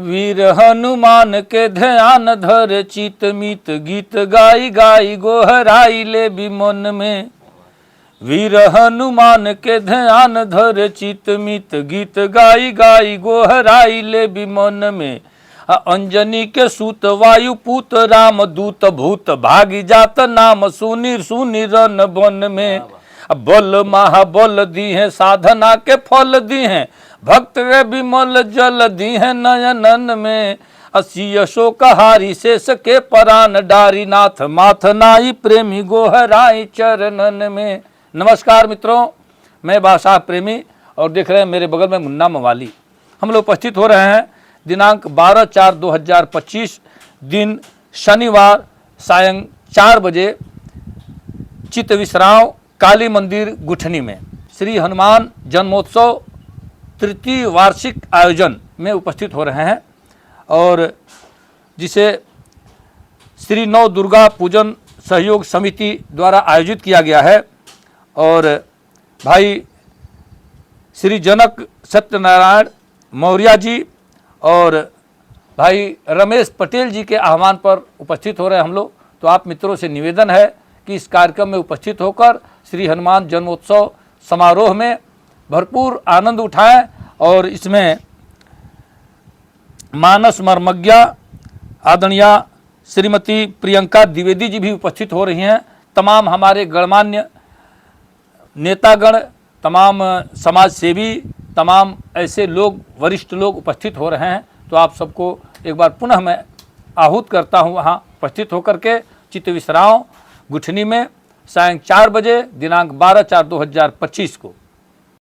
वीर हनुमान के ध्यान धर चित मित गीत गाई गाई गोहराई ले भी मन में। वीर हनुमान के ध्यान धर चित मित गीत गाई गाई गोहराई ले भी मन में। अंजनी के सूत वायु पूत राम दूत भूत भागी जात नाम सुनीर सुनीर रन बन में। बल महाबल दी है साधना के फल दी हैं भक्त रे विमल जल दी है नयनन में। असी अशोक हारी शेष के परान डारी नाथ माथ नाई प्रेमी गोहराई चरणन में। नमस्कार मित्रों, मैं बादशाह प्रेमी और देख रहे हैं मेरे बगल में मुन्ना मवाली। हम लोग उपस्थित हो रहे हैं दिनांक 12/4/2025 दिन शनिवार सायं 4 बजे चित्त विश्राम काली मंदिर गुठनी में श्री हनुमान जन्मोत्सव तृतीय वार्षिक आयोजन में उपस्थित हो रहे हैं और जिसे श्री नव दुर्गा पूजन सहयोग समिति द्वारा आयोजित किया गया है। और भाई श्री जनक सत्यनारायण मौर्य जी और भाई रमेश पटेल जी के आह्वान पर उपस्थित हो रहे हैं हम लोग। तो आप मित्रों से निवेदन है कि इस कार्यक्रम में उपस्थित होकर श्री हनुमान जन्मोत्सव समारोह में भरपूर आनंद उठाएं। और इसमें मानस मर्मज्ञा आदरणीय श्रीमती प्रियंका द्विवेदी जी भी उपस्थित हो रही हैं। तमाम हमारे गणमान्य नेतागण, तमाम समाज सेवी, तमाम ऐसे लोग, वरिष्ठ लोग उपस्थित हो रहे हैं। तो आप सबको एक बार पुनः मैं आहूत करता हूं वहां उपस्थित होकर के चित्त विश्राम गुठनी में सायं 4 बजे दिनांक 12/4/2025 को।